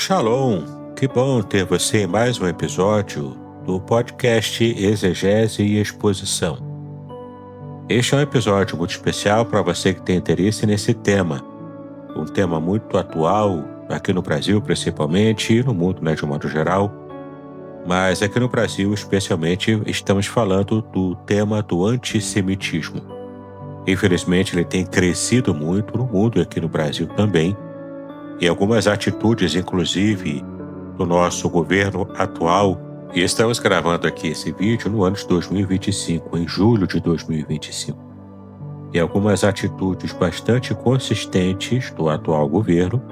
Shalom, que bom ter você em mais um episódio do podcast Exegese e Exposição. Este é um episódio muito especial para você que tem interesse nesse tema, um tema muito atual aqui no Brasil principalmente e no mundo, de um modo geral, mas aqui no Brasil especialmente estamos falando do tema do antissemitismo. Infelizmente ele tem crescido muito no mundo e aqui no Brasil também, e algumas atitudes, inclusive, do nosso governo atual, e estamos gravando aqui esse vídeo no ano de 2025, em julho de 2025. E algumas atitudes bastante consistentes do atual governo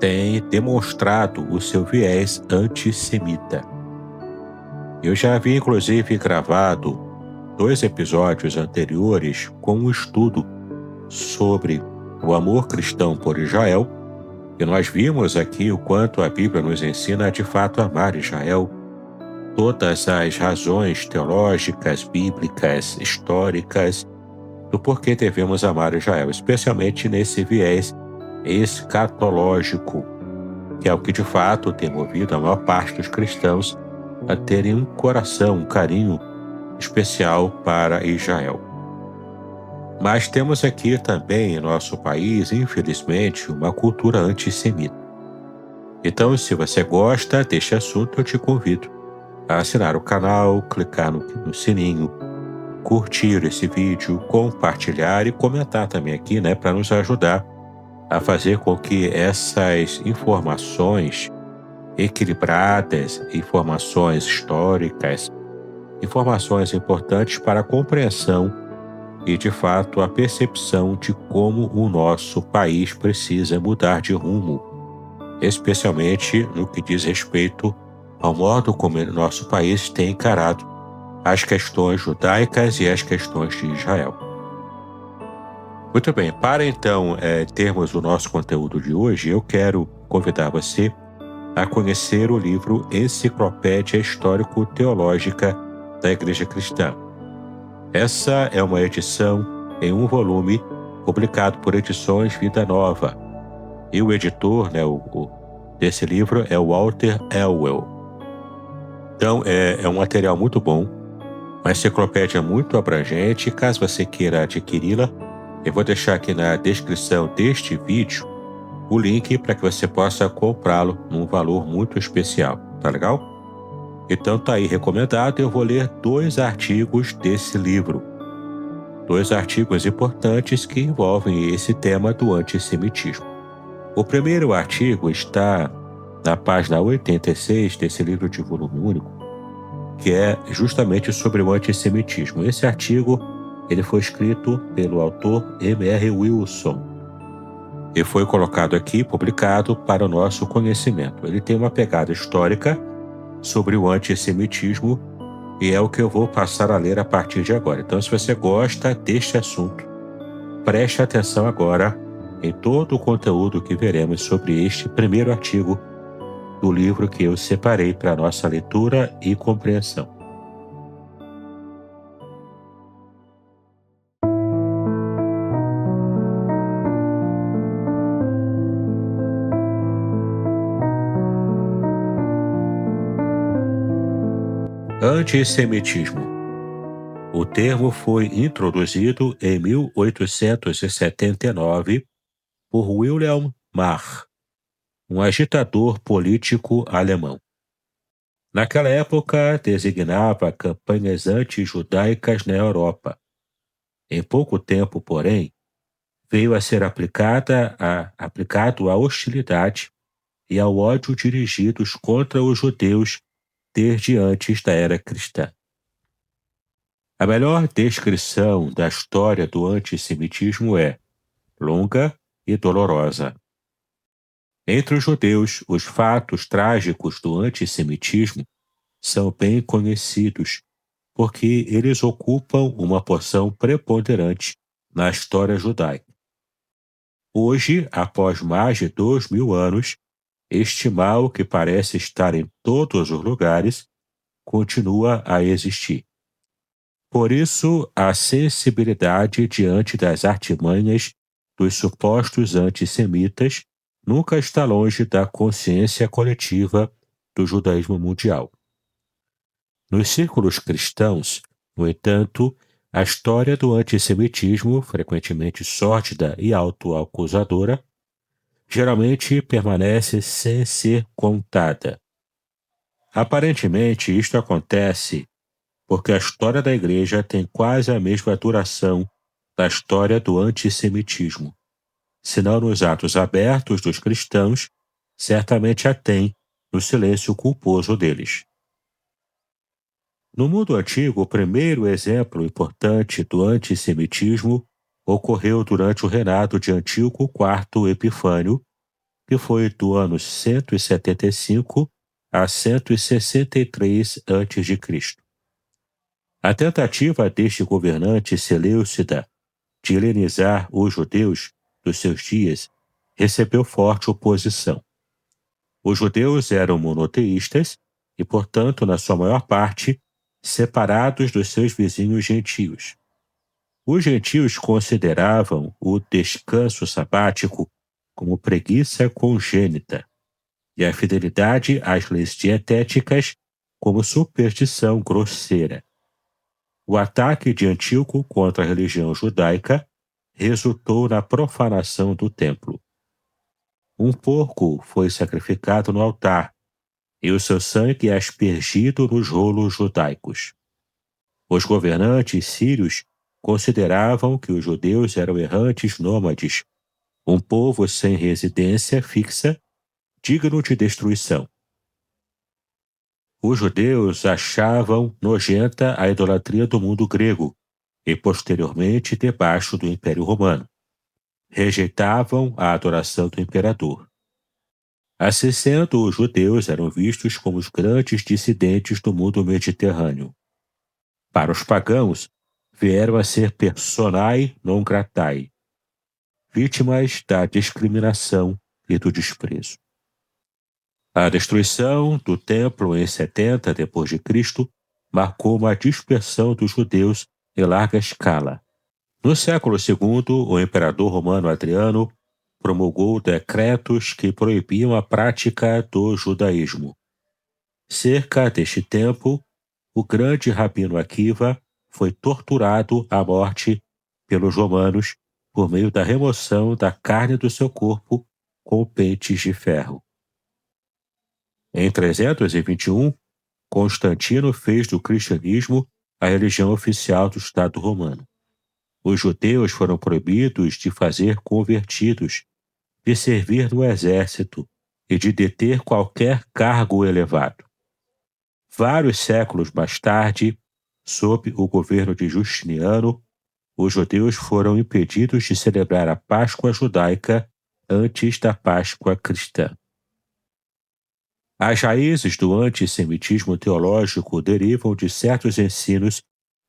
têm demonstrado o seu viés antissemita. Eu já havia, inclusive, gravado 2 episódios anteriores com um estudo sobre o amor cristão por Israel, e nós vimos aqui o quanto a Bíblia nos ensina a de fato amar Israel, todas as razões teológicas, bíblicas, históricas, do porquê devemos amar Israel, especialmente nesse viés escatológico, que é o que de fato tem movido a maior parte dos cristãos a terem um coração, um carinho especial para Israel. Mas temos aqui também em nosso país, infelizmente, uma cultura antissemita. Então, se você gosta deste assunto, eu te convido a assinar o canal, clicar no sininho, curtir esse vídeo, compartilhar e comentar também aqui, para nos ajudar a fazer com que essas informações equilibradas, informações históricas, informações importantes para a compreensão e, de fato, a percepção de como o nosso país precisa mudar de rumo, especialmente no que diz respeito ao modo como o nosso país tem encarado as questões judaicas e as questões de Israel. Muito bem, para então termos o nosso conteúdo de hoje, eu quero convidar você a conhecer o livro Enciclopédia Histórico-Teológica da Igreja Cristã. Essa é uma edição em um volume publicado por Edições Vida Nova. E o editor desse livro é o Walter Elwell. Então, é um material muito bom, uma enciclopédia muito abrangente. Caso você queira adquiri-la, eu vou deixar aqui na descrição deste vídeo o link para que você possa comprá-lo num valor muito especial. Tá legal? Então tá aí recomendado. Eu vou ler 2 artigos desse livro. 2 artigos importantes que envolvem esse tema do antissemitismo. O primeiro artigo está na página 86 desse livro de volume único, que é justamente sobre o antissemitismo. Esse artigo ele foi escrito pelo autor M.R. Wilson e foi colocado aqui, publicado para o nosso conhecimento. Ele tem uma pegada histórica sobre o antissemitismo e é o que eu vou passar a ler a partir de agora. Então, se você gosta deste assunto, preste atenção agora em todo o conteúdo que veremos sobre este primeiro artigo do livro que eu separei para nossa leitura e compreensão. Antissemitismo. O termo foi introduzido em 1879 por Wilhelm Marr, um agitador político alemão. Naquela época, designava campanhas anti-judaicas na Europa. Em pouco tempo, porém, veio a ser aplicado à hostilidade e ao ódio dirigidos contra os judeus desde antes da era cristã. A melhor descrição da história do antissemitismo é longa e dolorosa. Entre os judeus, os fatos trágicos do antissemitismo são bem conhecidos, porque eles ocupam uma porção preponderante na história judaica. Hoje, após mais de 2000 anos, este mal que parece estar em todos os lugares continua a existir. Por isso, a sensibilidade diante das artimanhas dos supostos antissemitas nunca está longe da consciência coletiva do judaísmo mundial. Nos círculos cristãos, no entanto, a história do antissemitismo, frequentemente sórdida e autoacusadora, geralmente permanece sem ser contada. Aparentemente, isto acontece porque a história da Igreja tem quase a mesma duração da história do antissemitismo. Se não nos atos abertos dos cristãos, certamente a tem no silêncio culposo deles. No mundo antigo, o primeiro exemplo importante do antissemitismo ocorreu durante o reinado de Antíoco IV Epifânio, que foi do ano 175 a 163 a.C. A tentativa deste governante seleucida de helenizar os judeus dos seus dias recebeu forte oposição. Os judeus eram monoteístas e, portanto, na sua maior parte, separados dos seus vizinhos gentios. Os gentios consideravam o descanso sabático como preguiça congênita e a fidelidade às leis dietéticas como superstição grosseira. O ataque de Antíoco contra a religião judaica resultou na profanação do templo. Um porco foi sacrificado no altar e o seu sangue é aspergido nos rolos judaicos. Os governantes sírios consideravam que os judeus eram errantes nômades, um povo sem residência fixa, digno de destruição. Os judeus achavam nojenta a idolatria do mundo grego e, posteriormente, debaixo do Império Romano. Rejeitavam a adoração do imperador. Assim sendo, os judeus eram vistos como os grandes dissidentes do mundo mediterrâneo. Para os pagãos, vieram a ser personae non gratae, vítimas da discriminação e do desprezo. A destruição do templo em 70 d.C. marcou uma dispersão dos judeus em larga escala. No século II, o imperador romano Adriano promulgou decretos que proibiam a prática do judaísmo. Cerca deste tempo, o grande rabino Akiva foi torturado à morte pelos romanos por meio da remoção da carne do seu corpo com pentes de ferro. Em 321, Constantino fez do cristianismo a religião oficial do Estado romano. Os judeus foram proibidos de fazer convertidos, de servir no exército e de deter qualquer cargo elevado. Vários séculos mais tarde, sob o governo de Justiniano, os judeus foram impedidos de celebrar a Páscoa judaica antes da Páscoa cristã. As raízes do antissemitismo teológico derivam de certos ensinos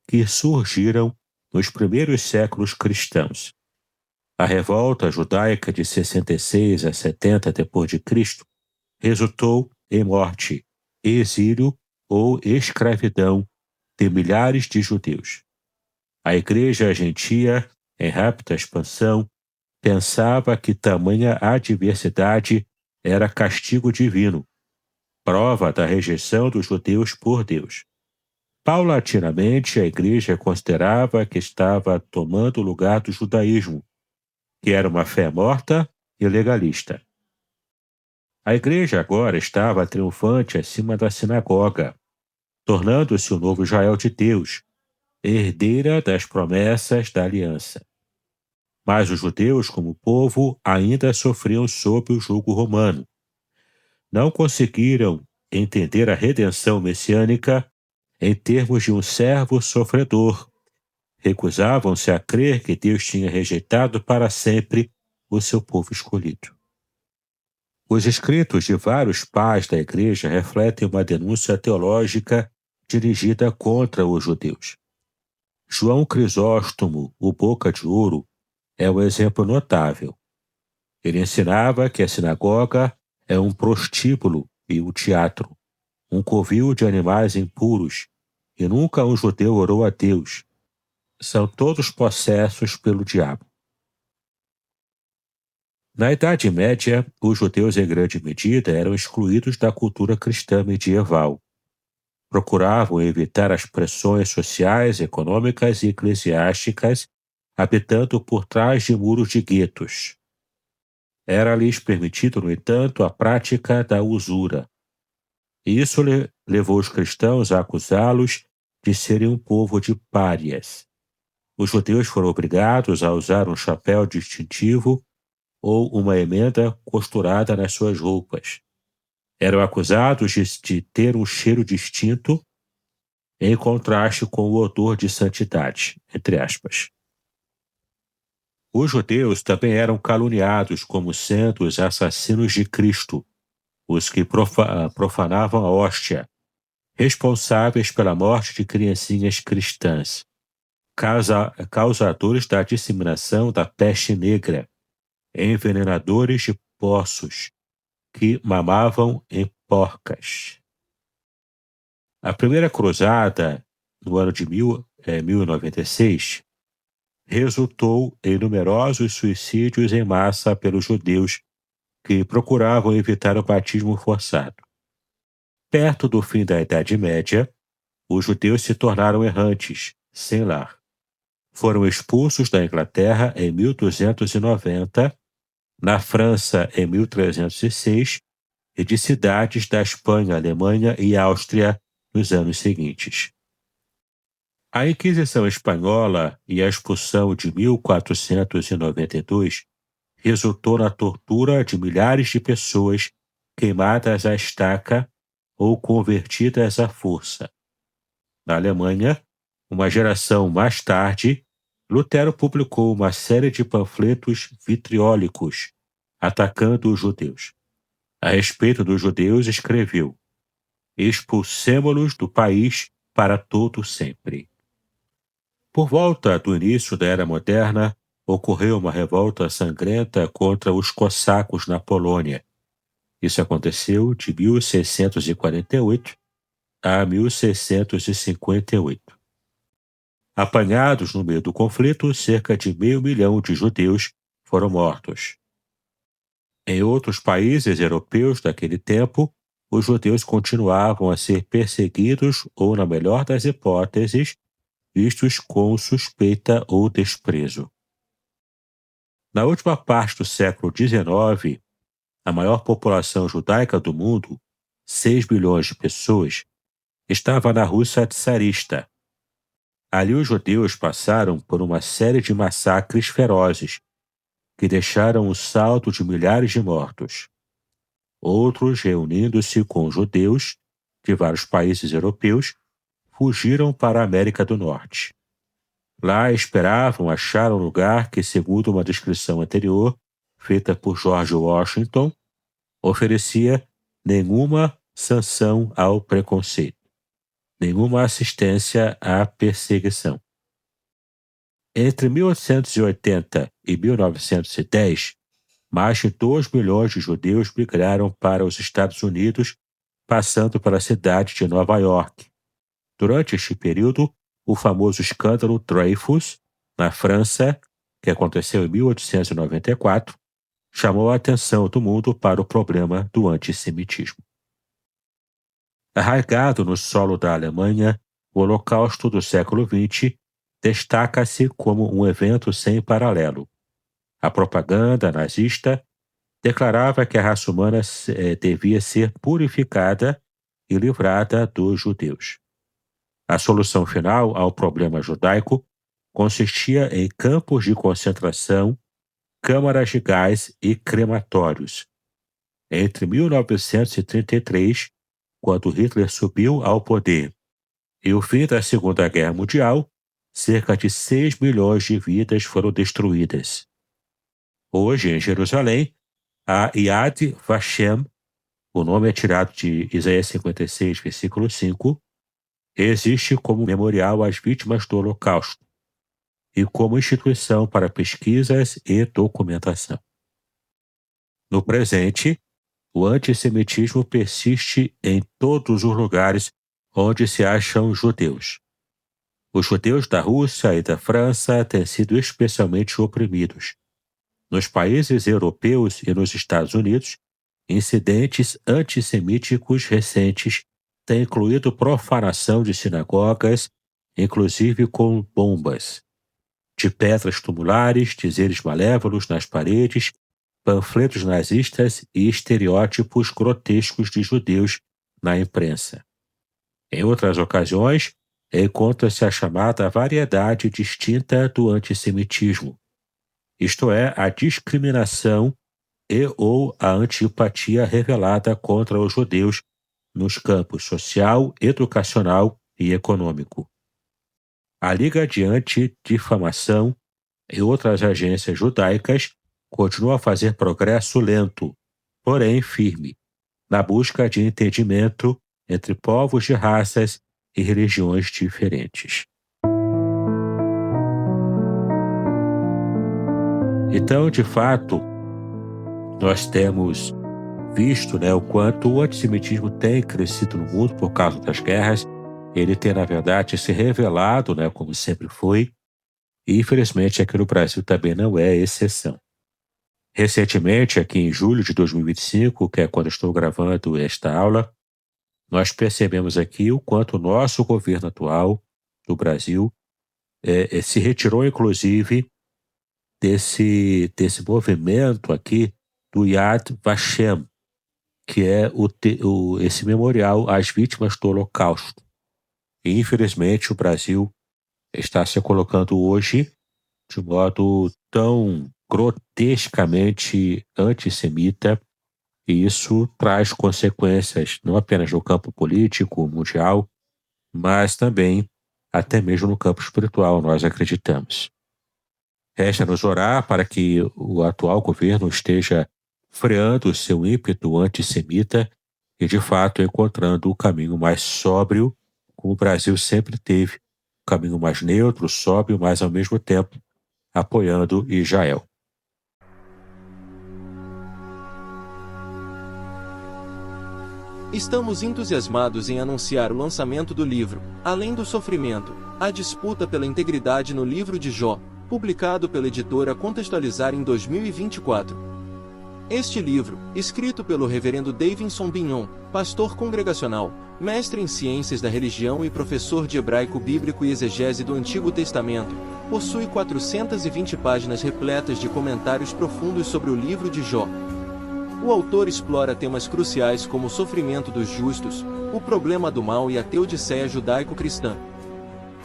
que surgiram nos primeiros séculos cristãos. A revolta judaica de 66 a 70 d.C. resultou em morte, exílio ou escravidão de milhares de judeus. A igreja gentia, em rápida expansão, pensava que tamanha adversidade era castigo divino, prova da rejeição dos judeus por Deus. Paulatinamente, a igreja considerava que estava tomando o lugar do judaísmo, que era uma fé morta e legalista. A igreja agora estava triunfante acima da sinagoga, tornando-se o novo Israel de Deus, herdeira das promessas da aliança. Mas os judeus, como povo, ainda sofriam sob o jugo romano. Não conseguiram entender a redenção messiânica em termos de um servo sofredor. Recusavam-se a crer que Deus tinha rejeitado para sempre o seu povo escolhido. Os escritos de vários pais da igreja refletem uma denúncia teológica dirigida contra os judeus. João Crisóstomo, o Boca de Ouro, é um exemplo notável. Ele ensinava que a sinagoga é um prostíbulo e um teatro, um covil de animais impuros, e nunca um judeu orou a Deus. São todos possessos pelo diabo. Na Idade Média, os judeus, em grande medida, eram excluídos da cultura cristã medieval. Procuravam evitar as pressões sociais, econômicas e eclesiásticas, habitando por trás de muros de guetos. Era-lhes permitido, no entanto, a prática da usura. E isso levou os cristãos a acusá-los de serem um povo de párias. Os judeus foram obrigados a usar um chapéu distintivo ou uma emenda costurada nas suas roupas. Eram acusados de ter um cheiro distinto em contraste com o odor de santidade, entre aspas. Os judeus também eram caluniados como sendo os assassinos de Cristo, os que profanavam a hóstia, responsáveis pela morte de criancinhas cristãs, causadores da disseminação da peste negra, envenenadores de poços, que mamavam em porcas. A primeira cruzada, no ano de 1096, resultou em numerosos suicídios em massa pelos judeus que procuravam evitar o batismo forçado. Perto do fim da Idade Média, os judeus se tornaram errantes, sem lar. Foram expulsos da Inglaterra em 1290, na França em 1306 e de cidades da Espanha, Alemanha e Áustria nos anos seguintes. A Inquisição Espanhola e a expulsão de 1492 resultou na tortura de milhares de pessoas queimadas à estaca ou convertidas à força. Na Alemanha, uma geração mais tarde, Lutero publicou uma série de panfletos vitriólicos atacando os judeus. A respeito dos judeus, escreveu: expulsemo-los do país para todo sempre. Por volta do início da Era Moderna, ocorreu uma revolta sangrenta contra os cossacos na Polônia. Isso aconteceu de 1648 a 1658. Apanhados no meio do conflito, cerca de 500.000 de judeus foram mortos. Em outros países europeus daquele tempo, os judeus continuavam a ser perseguidos ou, na melhor das hipóteses, vistos com suspeita ou desprezo. Na última parte do século XIX, a maior população judaica do mundo, 6 bilhões de pessoas, estava na Rússia czarista. Ali os judeus passaram por uma série de massacres ferozes, que deixaram um saldo de milhares de mortos. Outros, reunindo-se com judeus de vários países europeus, fugiram para a América do Norte. Lá esperavam achar um lugar que, segundo uma descrição anterior, feita por George Washington, oferecia nenhuma sanção ao preconceito, nenhuma assistência à perseguição. Entre 1880 e 1910, mais de 2 milhões de judeus migraram para os Estados Unidos, passando pela cidade de Nova York. Durante este período, o famoso escândalo Dreyfus, na França, que aconteceu em 1894, chamou a atenção do mundo para o problema do antissemitismo. Arraigado no solo da Alemanha, o Holocausto do século XX destaca-se como um evento sem paralelo. A propaganda nazista declarava que a raça humana devia ser purificada e livrada dos judeus. A solução final ao problema judaico consistia em campos de concentração, câmaras de gás e crematórios. Entre 1933, quando Hitler subiu ao poder, e o fim da Segunda Guerra Mundial, cerca de 6 milhões de vidas foram destruídas. Hoje, em Jerusalém, a Yad Vashem, o nome é tirado de Isaías 56, versículo 5, existe como memorial às vítimas do Holocausto e como instituição para pesquisas e documentação. No presente, o antissemitismo persiste em todos os lugares onde se acham judeus. Os judeus da Rússia e da França têm sido especialmente oprimidos. Nos países europeus e nos Estados Unidos, incidentes antissemíticos recentes têm incluído profanação de sinagogas, inclusive com bombas, de pedras tumulares, dizeres malévolos nas paredes, panfletos nazistas e estereótipos grotescos de judeus na imprensa. Em outras ocasiões, encontra-se a chamada variedade distinta do antissemitismo, isto é, a discriminação e ou a antipatia revelada contra os judeus nos campos social, educacional e econômico. A Liga de Antidifamação e outras agências judaicas continuam a fazer progresso lento, porém firme, na busca de entendimento entre povos de raças e religiões diferentes. Então, de fato, nós temos visto, o quanto o antissemitismo tem crescido no mundo por causa das guerras. Ele tem, na verdade, se revelado, como sempre foi, e infelizmente aqui no Brasil também não é exceção. Recentemente, aqui em julho de 2025, que é quando estou gravando esta aula, nós percebemos aqui o quanto o nosso governo atual do Brasil se retirou, inclusive, desse movimento aqui do Yad Vashem, que é esse memorial às vítimas do Holocausto. E, infelizmente, o Brasil está se colocando hoje de modo tão grotescamente antissemita, e isso traz consequências não apenas no campo político, mundial, mas também até mesmo no campo espiritual, nós acreditamos. Resta-nos orar para que o atual governo esteja freando o seu ímpeto antissemita e, de fato, encontrando o caminho mais sóbrio, como o Brasil sempre teve, um caminho mais neutro, sóbrio, mas, ao mesmo tempo, apoiando Israel. Estamos entusiasmados em anunciar o lançamento do livro, Além do Sofrimento, a disputa pela integridade no livro de Jó, publicado pela editora Contextualizar em 2024. Este livro, escrito pelo reverendo Davidson Bignon, pastor congregacional, mestre em ciências da religião e professor de hebraico bíblico e exegese do Antigo Testamento, possui 420 páginas repletas de comentários profundos sobre o livro de Jó. O autor explora temas cruciais como o sofrimento dos justos, o problema do mal e a teodiceia judaico-cristã.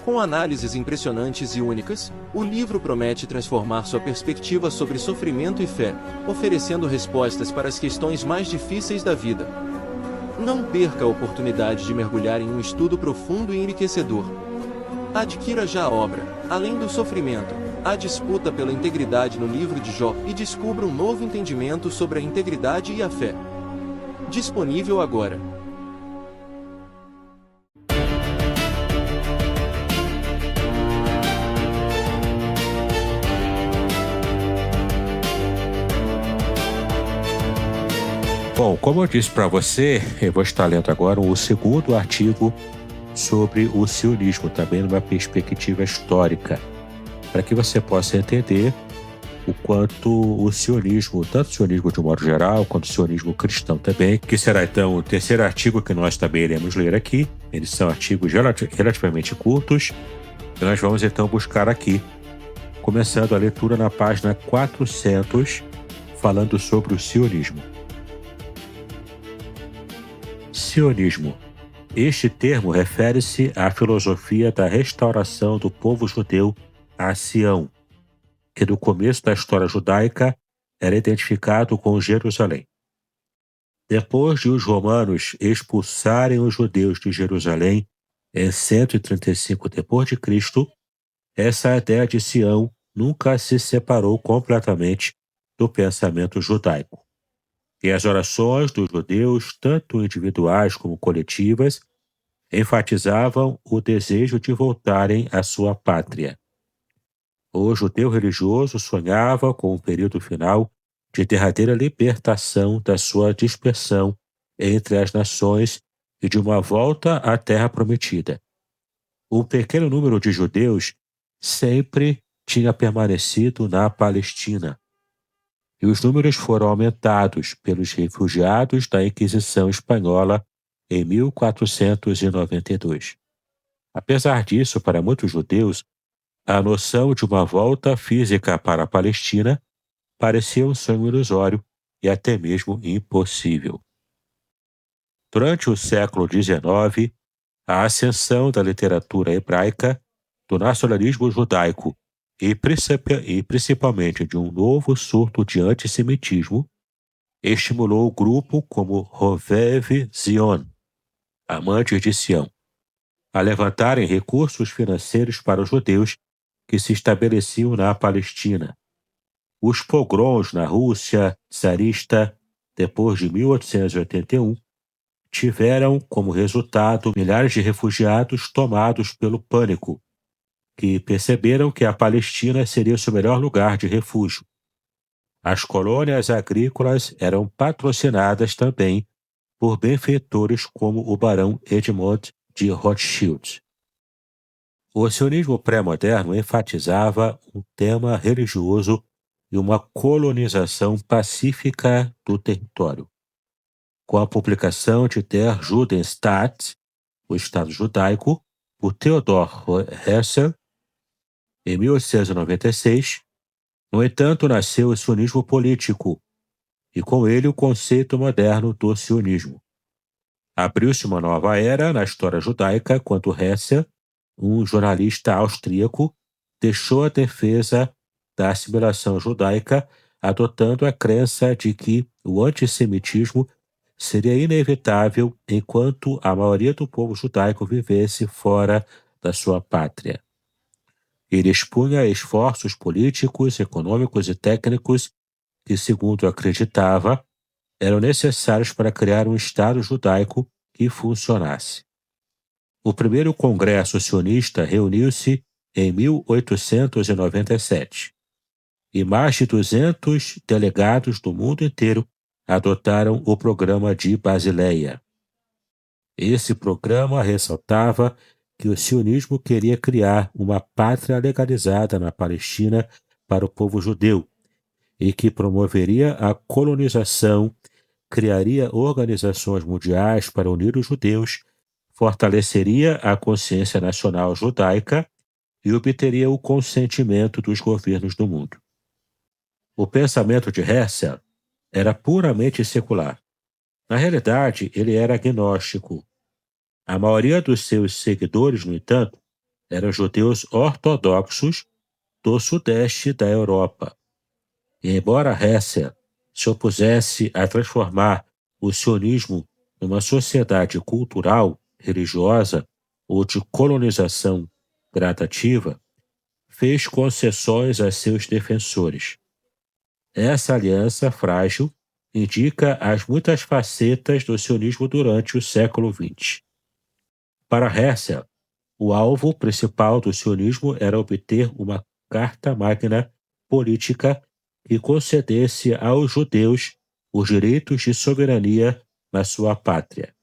Com análises impressionantes e únicas, o livro promete transformar sua perspectiva sobre sofrimento e fé, oferecendo respostas para as questões mais difíceis da vida. Não perca a oportunidade de mergulhar em um estudo profundo e enriquecedor. Adquira já a obra, Além do Sofrimento, a disputa pela integridade no livro de Jó e descubra um novo entendimento sobre a integridade e a fé. Disponível agora. Bom, como eu disse para você, eu vou estar lendo agora o segundo artigo sobre o sionismo, também numa perspectiva histórica, para que você possa entender o quanto o sionismo, tanto o sionismo de um modo geral, quanto o sionismo cristão também, que será então o terceiro artigo que nós também iremos ler aqui. Eles são artigos relativamente curtos, e nós vamos então buscar aqui, começando a leitura na página 400, falando sobre o sionismo. Sionismo. Este termo refere-se à filosofia da restauração do povo judeu a Sião, que no começo da história judaica era identificado com Jerusalém. Depois de os romanos expulsarem os judeus de Jerusalém em 135 d.C., essa ideia de Sião nunca se separou completamente do pensamento judaico. E as orações dos judeus, tanto individuais como coletivas, enfatizavam o desejo de voltarem à sua pátria. O judeu religioso sonhava com um período final de derradeira libertação da sua dispersão entre as nações e de uma volta à terra prometida. Um pequeno número de judeus sempre tinha permanecido na Palestina, e os números foram aumentados pelos refugiados da Inquisição Espanhola em 1492. Apesar disso, para muitos judeus, a noção de uma volta física para a Palestina parecia um sonho ilusório e até mesmo impossível. Durante o século XIX, a ascensão da literatura hebraica, do nacionalismo judaico e principalmente de um novo surto de antissemitismo, estimulou o grupo como Hovev Zion, amantes de Sião, a levantarem recursos financeiros para os judeus que se estabeleciam na Palestina. Os pogroms na Rússia czarista, depois de 1881, tiveram como resultado milhares de refugiados tomados pelo pânico, que perceberam que a Palestina seria seu melhor lugar de refúgio. As colônias agrícolas eram patrocinadas também por benfeitores como o barão Edmond de Rothschild. O sionismo pré-moderno enfatizava um tema religioso e uma colonização pacífica do território. Com a publicação de Der Judenstaat, o Estado Judaico, por Theodor Herzl, em 1896, no entanto, nasceu o sionismo político, e com ele o conceito moderno do sionismo. Abriu-se uma nova era na história judaica quando Herzl, um jornalista austríaco, deixou a defesa da assimilação judaica, adotando a crença de que o antissemitismo seria inevitável enquanto a maioria do povo judaico vivesse fora da sua pátria. Ele expunha esforços políticos, econômicos e técnicos que, segundo acreditava, eram necessários para criar um Estado judaico que funcionasse. O primeiro Congresso Sionista reuniu-se em 1897 e mais de 200 delegados do mundo inteiro adotaram o Programa de Basileia. Esse programa ressaltava que o sionismo queria criar uma pátria legalizada na Palestina para o povo judeu e que promoveria a colonização, criaria organizações mundiais para unir os judeus, fortaleceria a consciência nacional judaica e obteria o consentimento dos governos do mundo. O pensamento de Herzl era puramente secular. Na realidade, ele era agnóstico. A maioria dos seus seguidores, no entanto, eram judeus ortodoxos do sudeste da Europa. E embora Herzl se opusesse a transformar o sionismo numa sociedade cultural, religiosa ou de colonização gradativa, fez concessões a seus defensores. Essa aliança frágil indica as muitas facetas do sionismo durante o século XX. Para Herzl, o alvo principal do sionismo era obter uma carta magna política que concedesse aos judeus os direitos de soberania na sua pátria.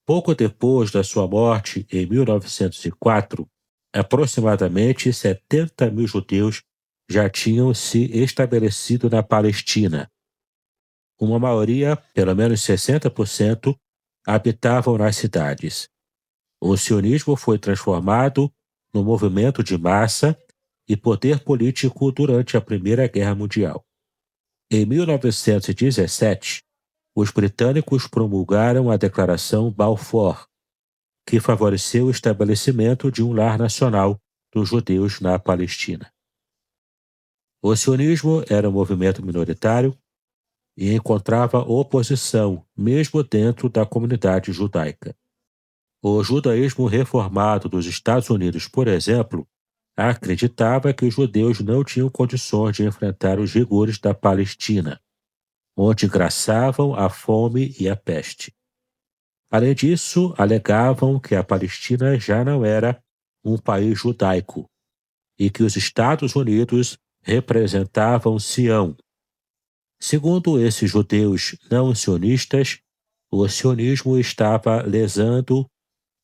Pouco depois da sua morte, em 1904, aproximadamente 70 mil judeus já tinham se estabelecido na Palestina. Uma maioria, pelo menos 60%, habitavam nas cidades. O sionismo foi transformado num movimento de massa e poder político durante a Primeira Guerra Mundial. Em 1917, os britânicos promulgaram a Declaração Balfour, que favoreceu o estabelecimento de um lar nacional dos judeus na Palestina. O sionismo era um movimento minoritário e encontrava oposição, mesmo dentro da comunidade judaica. O judaísmo reformado dos Estados Unidos, por exemplo, acreditava que os judeus não tinham condições de enfrentar os rigores da Palestina, onde graçavam a fome e a peste. Além disso, alegavam que a Palestina já não era um país judaico e que os Estados Unidos representavam Sião. Segundo esses judeus não sionistas, o sionismo estava lesando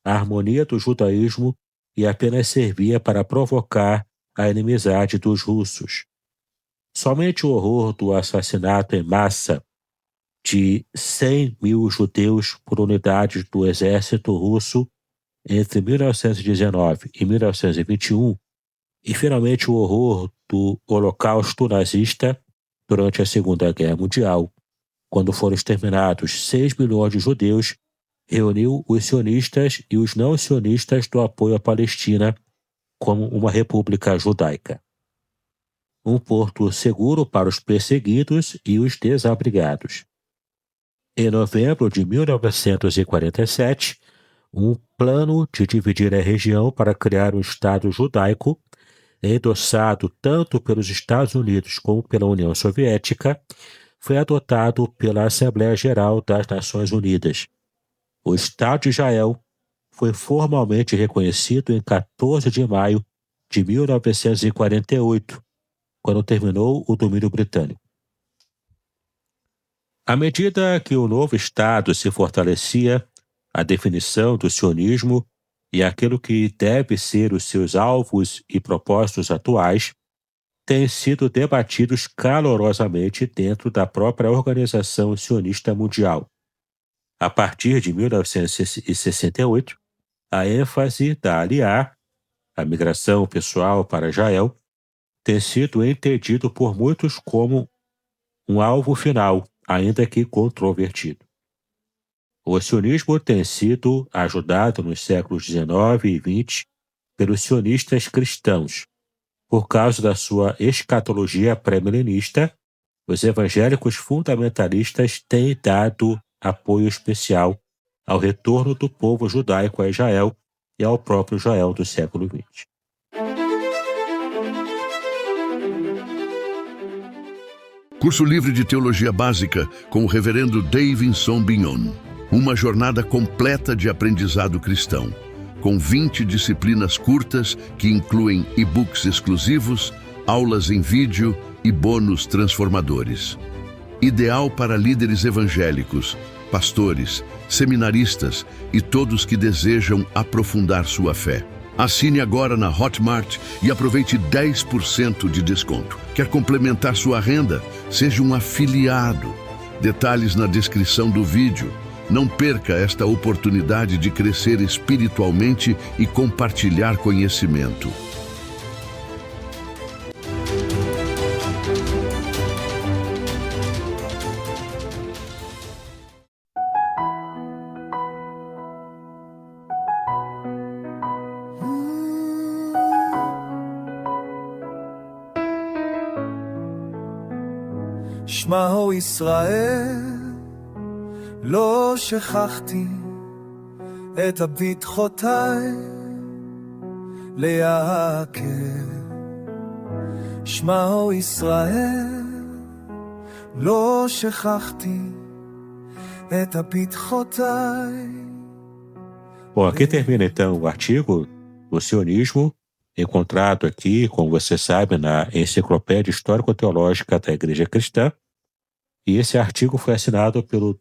a harmonia do judaísmo e apenas servia para provocar a inimizade dos russos. Somente o horror do assassinato em massa de 100 mil judeus por unidades do exército russo entre 1919 e 1921, e finalmente o horror do Holocausto nazista durante a Segunda Guerra Mundial, quando foram exterminados 6 milhões de judeus, reuniu os sionistas e os não sionistas do apoio à Palestina como uma república judaica. Um porto seguro para os perseguidos e os desabrigados. Em novembro de 1947, um plano de dividir a região para criar um Estado judaico, endossado tanto pelos Estados Unidos como pela União Soviética, foi adotado pela Assembleia Geral das Nações Unidas. O Estado de Israel foi formalmente reconhecido em 14 de maio de 1948, quando terminou o domínio britânico. À medida que o novo Estado se fortalecia, a definição do sionismo e aquilo que deve ser os seus alvos e propósitos atuais têm sido debatidos calorosamente dentro da própria Organização Sionista Mundial. A partir de 1968, a ênfase da Aliá, a migração pessoal para Israel, tem sido entendido por muitos como um alvo final, ainda que controvertido. O sionismo tem sido ajudado nos séculos XIX e XX pelos sionistas cristãos. Por causa da sua escatologia pré-milenista, os evangélicos fundamentalistas têm dado apoio especial ao retorno do povo judaico a Israel e ao próprio Israel do século XX. Curso livre de Teologia Básica com o Reverendo Davidson Bignon. Uma jornada completa de aprendizado cristão, com 20 disciplinas curtas que incluem e-books exclusivos, aulas em vídeo e bônus transformadores. Ideal para líderes evangélicos, pastores, seminaristas e todos que desejam aprofundar sua fé. Assine agora na Hotmart e aproveite 10% de desconto. Quer complementar sua renda? Seja um afiliado. Detalhes na descrição do vídeo. Não perca esta oportunidade de crescer espiritualmente e compartilhar conhecimento. שמעו ישראל, לא שכחתי את הבטחותיי ליעקב. שמעו ישראל, לא שכחתי את הבטחותיי. Bom, aqui termina então o artigo do sionismo, encontrado aqui, como você sabe, na Enciclopédia Histórico-Teológica da Igreja Cristã. E esse artigo foi assinado pelo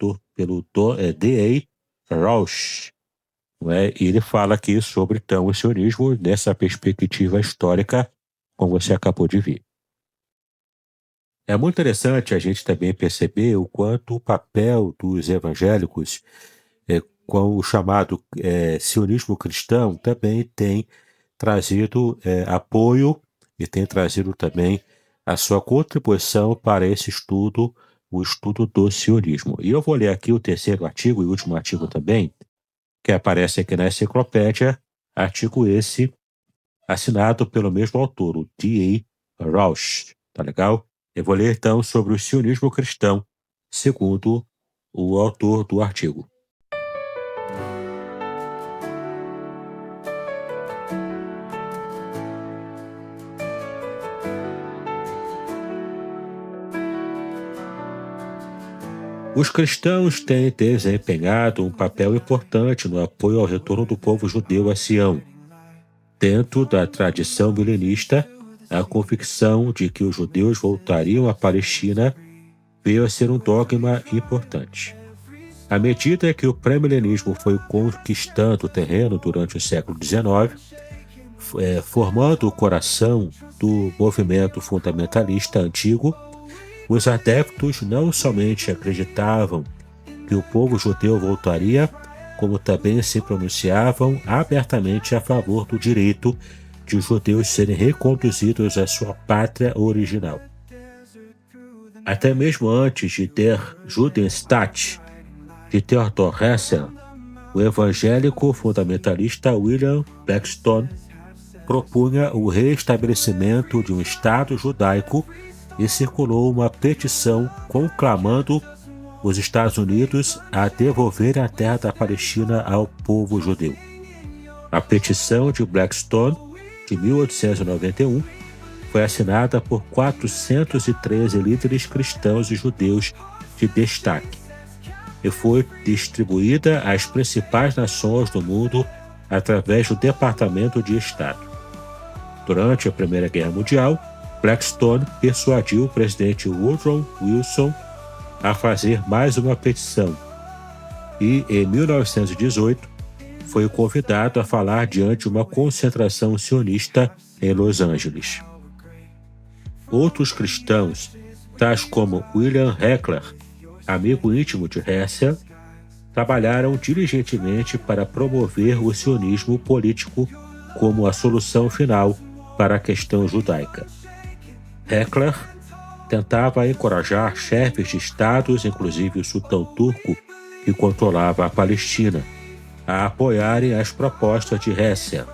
D.A. Rausch, não é? E ele fala aqui sobre então o sionismo nessa perspectiva histórica, como você acabou de ver. É muito interessante a gente também perceber o quanto o papel dos evangélicos com o chamado sionismo cristão também tem trazido apoio e tem trazido também a sua contribuição para esse estudo, o estudo do sionismo. E eu vou ler aqui o terceiro artigo e último artigo também, que aparece aqui na enciclopédia, artigo esse assinado pelo mesmo autor, o D.A. Rausch, tá legal? Eu vou ler então sobre o sionismo cristão, segundo o autor do artigo. Os cristãos têm desempenhado um papel importante no apoio ao retorno do povo judeu a Sião. Dentro da tradição milenista, a convicção de que os judeus voltariam à Palestina veio a ser um dogma importante. À medida que o pré-milenismo foi conquistando o terreno durante o século XIX, formando o coração do movimento fundamentalista antigo, os adeptos não somente acreditavam que o povo judeu voltaria, como também se pronunciavam abertamente a favor do direito de os judeus serem reconduzidos à sua pátria original. Até mesmo antes de Der Judenstaat, de Theodor Herzl, o evangélico fundamentalista William Blackstone propunha o reestabelecimento de um Estado judaico e circulou uma petição conclamando os Estados Unidos a devolver a terra da Palestina ao povo judeu. A petição de Blackstone, de 1891, foi assinada por 413 líderes cristãos e judeus de destaque e foi distribuída às principais nações do mundo através do Departamento de Estado. Durante a Primeira Guerra Mundial, Blackstone persuadiu o presidente Woodrow Wilson a fazer mais uma petição e, em 1918, foi convidado a falar diante de uma concentração sionista em Los Angeles. Outros cristãos, tais como William Heckler, amigo íntimo de Herzl, trabalharam diligentemente para promover o sionismo político como a solução final para a questão judaica. Heckler tentava encorajar chefes de estados, inclusive o sultão turco, que controlava a Palestina, a apoiarem as propostas de Herzl,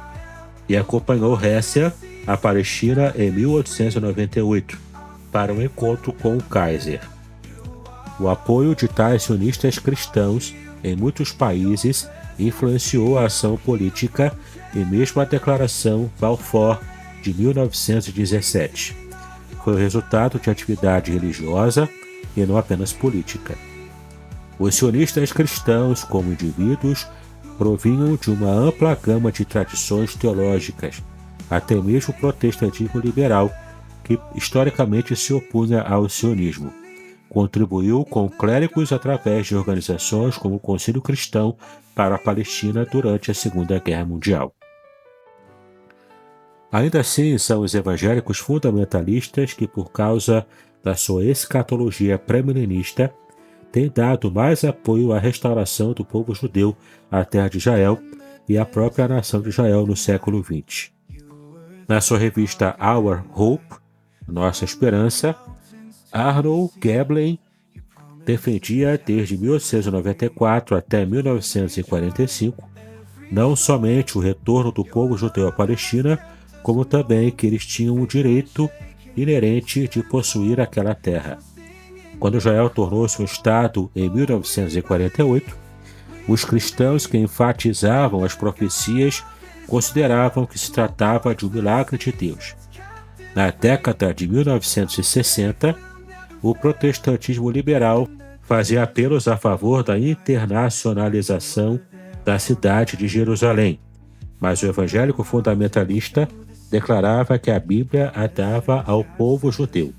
e acompanhou Herzl à Palestina em 1898 para um encontro com o Kaiser. O apoio de tais sionistas cristãos em muitos países influenciou a ação política e mesmo a Declaração Balfour de 1917. Foi o resultado de atividade religiosa e não apenas política. Os sionistas cristãos, como indivíduos, provinham de uma ampla gama de tradições teológicas, até mesmo o protestantismo liberal, que historicamente se opunha ao sionismo. Contribuiu com clérigos através de organizações como o Conselho Cristão para a Palestina durante a Segunda Guerra Mundial. Ainda assim, são os evangélicos fundamentalistas que, por causa da sua escatologia pré-milenista, têm dado mais apoio à restauração do povo judeu à terra de Israel e à própria nação de Israel no século XX. Na sua revista Our Hope, Nossa Esperança, Arnold Gebelin defendia desde 1894 até 1945 não somente o retorno do povo judeu à Palestina, como também que eles tinham o direito inerente de possuir aquela terra. Quando Israel tornou-se um Estado em 1948, os cristãos que enfatizavam as profecias consideravam que se tratava de um milagre de Deus. Na década de 1960, o protestantismo liberal fazia apelos a favor da internacionalização da cidade de Jerusalém, mas o evangélico fundamentalista declarava que a Bíblia a dava ao povo judeu.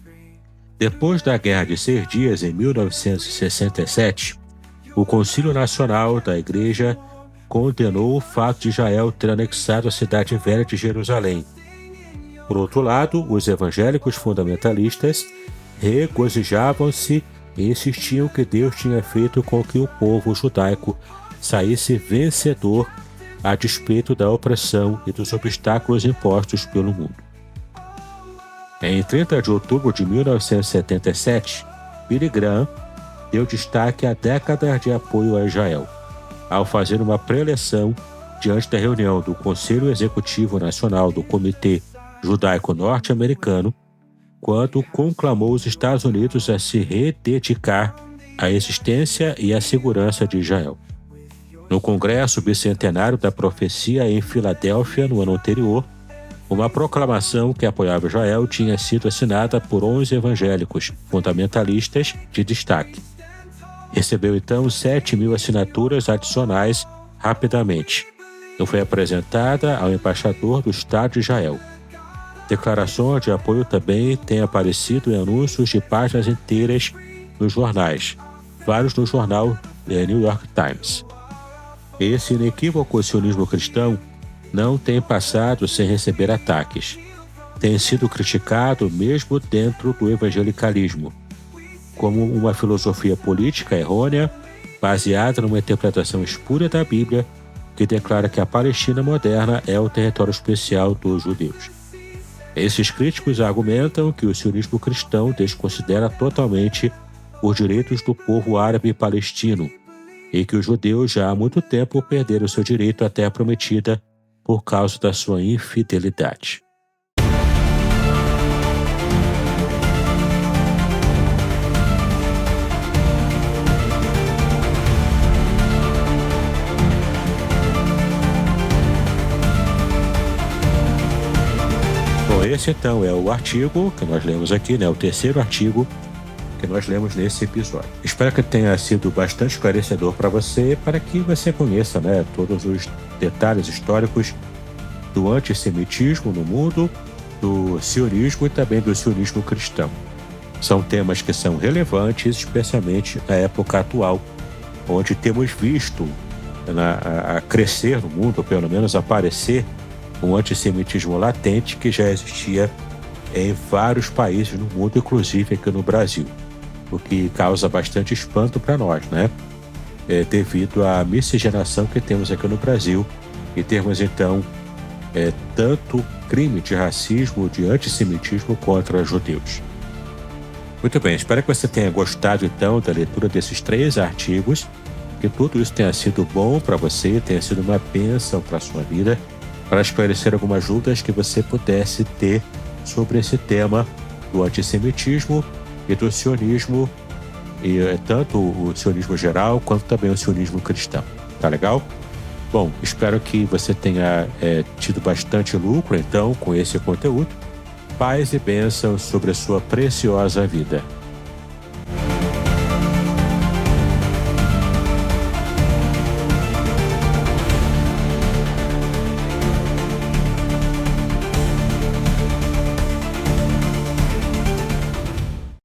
Depois da Guerra de 6 Dias, em 1967, o Concílio Nacional da Igreja condenou o fato de Israel ter anexado a cidade velha de Jerusalém. Por outro lado, os evangélicos fundamentalistas regozijavam-se e insistiam que Deus tinha feito com que o povo judaico saísse vencedor a despeito da opressão e dos obstáculos impostos pelo mundo. Em 30 de outubro de 1977, Billy Graham deu destaque à década de apoio a Israel, ao fazer uma preleção diante da reunião do Conselho Executivo Nacional do Comitê Judaico Norte-Americano, quando conclamou os Estados Unidos a se rededicar à existência e à segurança de Israel. No Congresso Bicentenário da Profecia em Filadélfia, no ano anterior, uma proclamação que apoiava Israel tinha sido assinada por 11 evangélicos fundamentalistas de destaque. Recebeu então 7.000 assinaturas adicionais rapidamente e foi apresentada ao embaixador do Estado de Israel. Declarações de apoio também têm aparecido em anúncios de páginas inteiras nos jornais, vários no jornal The New York Times. Esse inequívoco sionismo cristão não tem passado sem receber ataques. tem sido criticado mesmo dentro do evangelicalismo, como uma filosofia política errônea, baseada numa interpretação espúria da Bíblia, que declara que a Palestina moderna é o território especial dos judeus. Esses críticos argumentam que o sionismo cristão desconsidera totalmente os direitos do povo árabe palestino e que os judeus já há muito tempo perderam seu direito à terra prometida por causa da sua infidelidade. Bom, esse então é o artigo que nós lemos aqui, né? O terceiro artigo que nós lemos nesse episódio. Espero que tenha sido bastante esclarecedor para você, para que você conheça, né, todos os detalhes históricos do antissemitismo no mundo, do sionismo e também do sionismo cristão. São temas que são relevantes, especialmente na época atual, onde temos visto a crescer no mundo, ou pelo menos aparecer, um antissemitismo latente que já existia em vários países no mundo, inclusive aqui no Brasil, o que causa bastante espanto para nós, né? Devido à miscigenação que temos aqui no Brasil e termos então tanto crime de racismo, de antissemitismo contra judeus. Muito bem, espero que você tenha gostado então da leitura desses 3 artigos, que tudo isso tenha sido bom para você, tenha sido uma bênção para a sua vida, para esclarecer algumas dúvidas que você pudesse ter sobre esse tema do antissemitismo e do sionismo, e tanto o sionismo geral quanto também o sionismo cristão. Tá legal? Bom, espero que você tenha tido bastante lucro então com esse conteúdo. Paz e bênção sobre a sua preciosa vida.